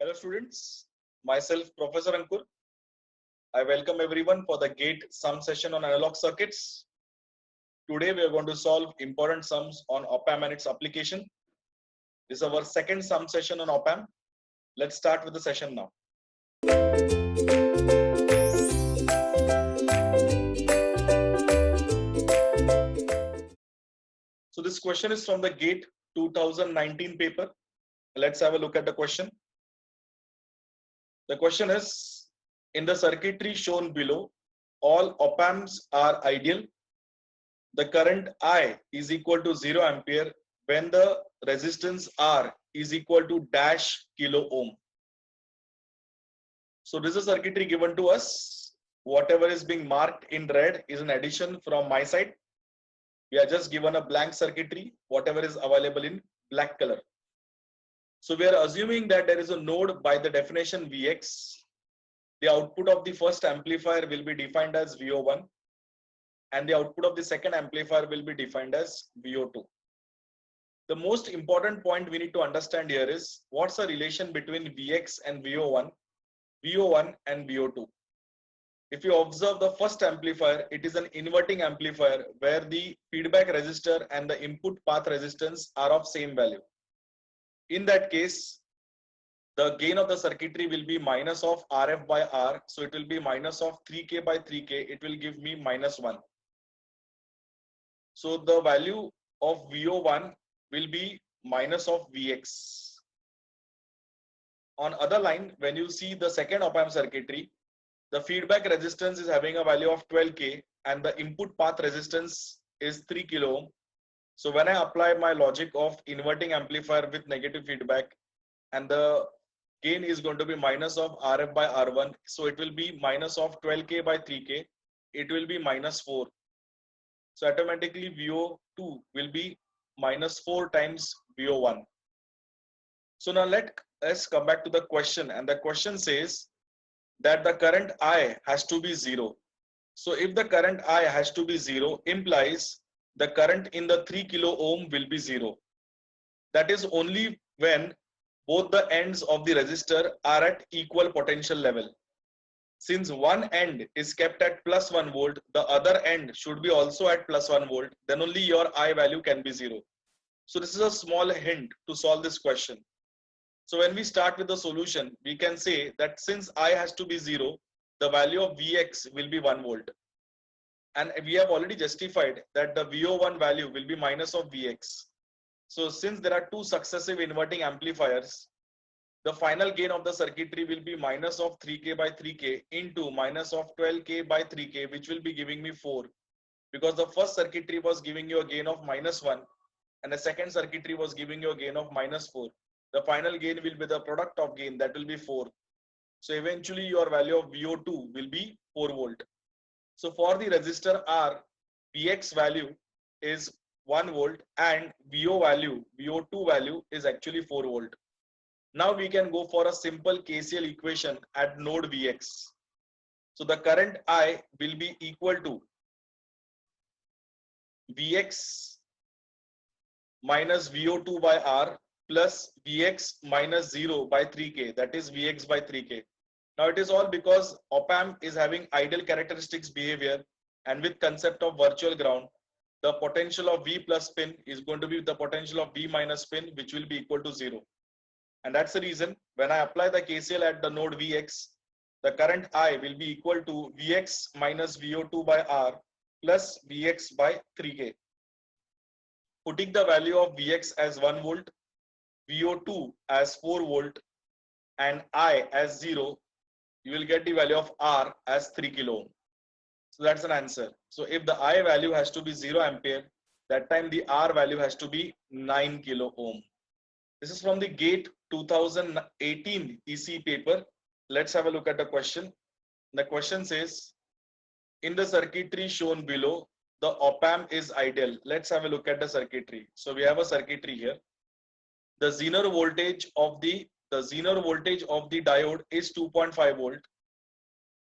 Hello students, myself Professor Ankur. I welcome everyone for the GATE sum session on analog circuits. Today we are going to solve important sums on op-amp and its application. This is our second sum session on op-amp. Let's start with the session now. So this question is from the GATE 2019 paper. Let's have a look at the question. The question is, in the circuitry shown below, all op-amps are ideal. The current I is equal to 0 ampere when the resistance R is equal to dash kilo ohm. So this is circuitry given to us. Whatever is being marked in red is an addition from my side. We are just given a blank circuitry, whatever is available in black color. So we are assuming that there is a node by the definition Vx. The output of the first amplifier will be defined as VO1 and the output of the second amplifier will be defined as VO2. The most important point we need to understand here is what's the relation between Vx and VO1, VO1 and VO2. If you observe the first amplifier, it is an inverting amplifier where the feedback resistor and the input path resistance are of same value. In that case, the gain of the circuitry will be minus of Rf by R. So it will be minus of 3K by 3K. It will give me minus 1. So the value of VO1 will be minus of Vx. On other line, when you see the second op-amp circuitry, the feedback resistance is having a value of 12K and the input path resistance is 3 kilo ohm. So when I apply my logic of inverting amplifier with negative feedback and the gain is going to be minus of Rf by R1. So it will be minus of 12K by 3K. It will be minus 4. So automatically VO2 will be minus 4 times VO1. So now let us come back to the question, and the question says that the current I has to be 0. So if the current I has to be 0 implies the current in the 3 kilo ohm will be 0. That is only when both the ends of the resistor are at equal potential level. Since one end is kept at plus 1 volt, the other end should be also at plus 1 volt, then only your I value can be 0. So this is a small hint to solve this question. So when we start with the solution, we can say that since I has to be 0, the value of Vx will be 1 volt. And we have already justified that the VO1 value will be minus of Vx. So since there are two successive inverting amplifiers, the final gain of the circuitry will be minus of 3K by 3K into minus of 12K by 3K, which will be giving me 4. Because the first circuitry was giving you a gain of minus 1 and the second circuitry was giving you a gain of minus 4. The final gain will be the product of gain, that will be 4. So eventually your value of VO2 will be 4 volt. So for the resistor R, Vx value is 1 volt and VO2 value is actually 4 volt. Now we can go for a simple KCL equation at node Vx. So the current I will be equal to Vx minus VO2 by R plus Vx minus 0 by 3K, that is Vx by 3K. Now it is all because op-amp is having ideal characteristics behavior, and with concept of virtual ground, the potential of V plus spin is going to be the potential of V minus spin, which will be equal to 0. And that's the reason when I apply the KCL at the node Vx, the current I will be equal to Vx minus VO2 by R plus Vx by 3K. Putting the value of Vx as 1 volt, VO2 as 4 volt and I as 0, you will get the value of R as 3 kilo ohm. So that's an answer. So if the I value has to be 0 ampere, that time the R value has to be 9 kilo ohm. This is from the GATE 2018 EC paper. Let's have a look at the question. The question says, in the circuitry shown below, the op-amp is ideal. Let's have a look at the circuitry. So we have a circuitry here. The Zener voltage of the diode is 2.5 volt.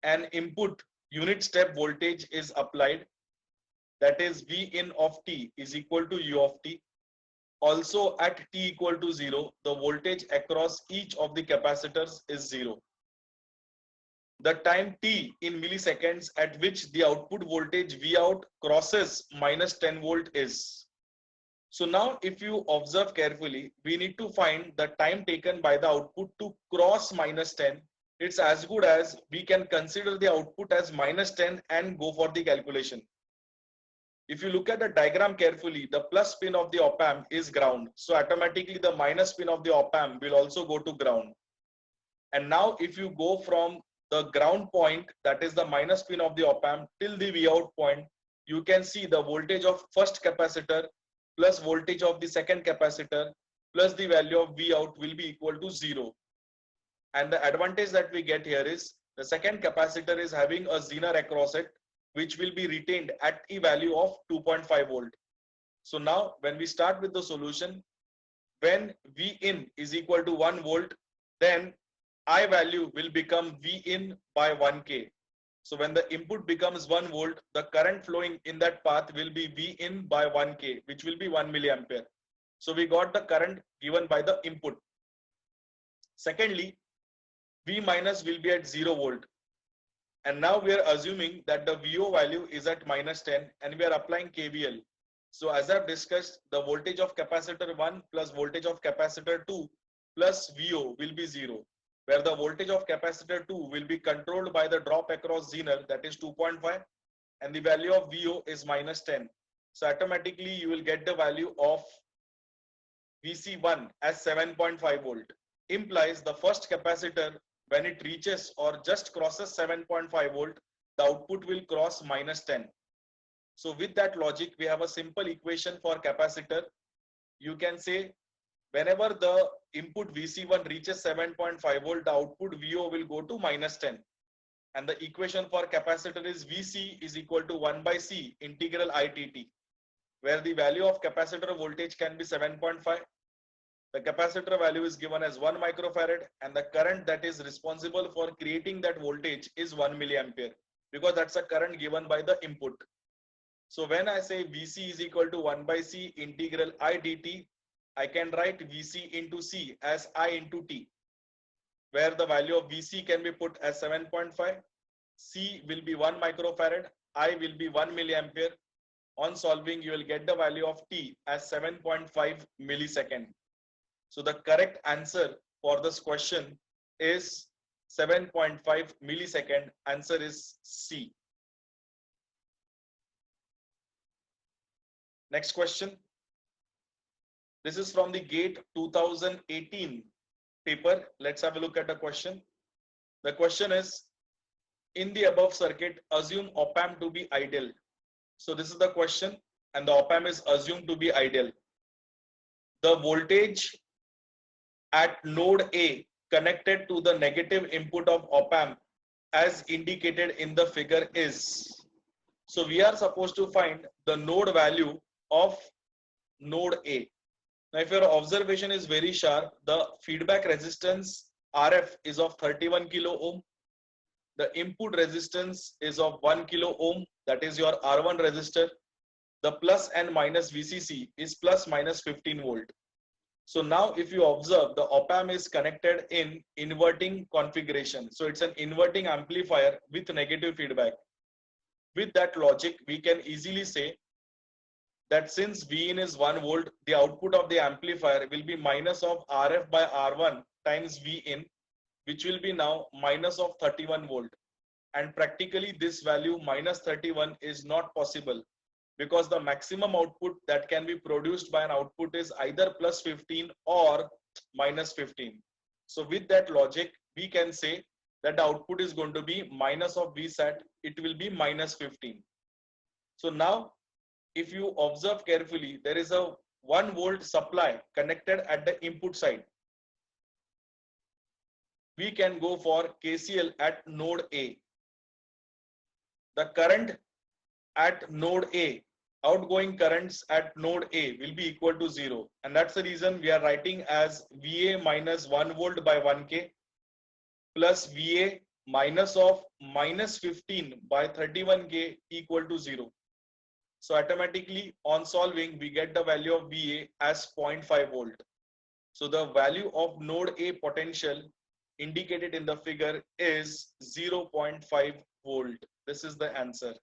An input unit step voltage is applied, that is V in of t is equal to U of t. Also at t equal to 0, the voltage across each of the capacitors is 0. The time t in milliseconds at which the output voltage Vout crosses minus 10 volt is. So now if you observe carefully, we need to find the time taken by the output to cross minus 10. It's as good as we can consider the output as minus 10 and go for the calculation. If you look at the diagram carefully, the plus pin of the op amp is ground. So automatically the minus pin of the op amp will also go to ground. And now if you go from the ground point, that is the minus pin of the op amp, till the Vout point, you can see the voltage of first capacitor plus voltage of the second capacitor plus the value of Vout will be equal to 0. And the advantage that we get here is the second capacitor is having a Zener across it, which will be retained at a value of 2.5 volt. So now when we start with the solution, when V in is equal to 1 volt, then I value will become V in by 1K. So when the input becomes 1 volt, the current flowing in that path will be V in by 1K, which will be 1 milliampere. So we got the current given by the input. Secondly, V minus will be at 0 volt. And now we are assuming that the VO value is at minus 10 and we are applying KVL. So as I've discussed, the voltage of capacitor 1 plus voltage of capacitor 2 plus VO will be 0, where the voltage of capacitor 2 will be controlled by the drop across Zener, that is 2.5, and the value of VO is minus 10. So automatically you will get the value of VC1 as 7.5 volt. Implies the first capacitor, when it reaches or just crosses 7.5 volt, the output will cross minus 10. So with that logic, we have a simple equation for capacitor. You can say whenever the input VC1 reaches 7.5 volt, the output VO will go to minus 10. And the equation for capacitor is VC is equal to 1 by C integral ITT, where the value of capacitor voltage can be 7.5. The capacitor value is given as 1 microfarad and the current that is responsible for creating that voltage is 1 milliampere, because that's a current given by the input. So when I say VC is equal to 1 by C integral I dt, I can write VC into C as I into T, where the value of VC can be put as 7.5, C will be 1 microfarad, I will be 1 milliampere. On solving, you will get the value of T as 7.5 millisecond. So the correct answer for this question is 7.5 millisecond. Answer is C. Next question. This is from the GATE 2018 paper. Let's have a look at the question. The question is, in the above circuit, assume op amp to be ideal. So this is the question, and the op amp is assumed to be ideal. The voltage at node A connected to the negative input of op amp as indicated in the figure is. So we are supposed to find the node value of node A. Now if your observation is very sharp, the feedback resistance RF is of 31 kilo ohm. The input resistance is of 1 kilo ohm, that is your R1 resistor. The plus and minus VCC is plus minus 15 volt. So now if you observe, the op amp is connected in inverting configuration. So it's an inverting amplifier with negative feedback. With that logic, we can easily say that since V in is 1 volt, the output of the amplifier will be minus of RF by R1 times V in, which will be now minus of 31 volt. And practically this value minus 31 is not possible, because the maximum output that can be produced by an output is either plus 15 or minus 15. So with that logic, we can say that the output is going to be minus of Vsat, it will be minus 15. So now, if you observe carefully, there is a 1 volt supply connected at the input side. We can go for KCL at node A. The current at node A, outgoing currents at node A will be equal to 0. And that's the reason we are writing as VA minus 1 volt by 1K plus VA minus of minus 15 by 31K equal to 0. So automatically on solving, we get the value of VA as 0.5 volt. So the value of node A potential indicated in the figure is 0.5 volt. This is the answer.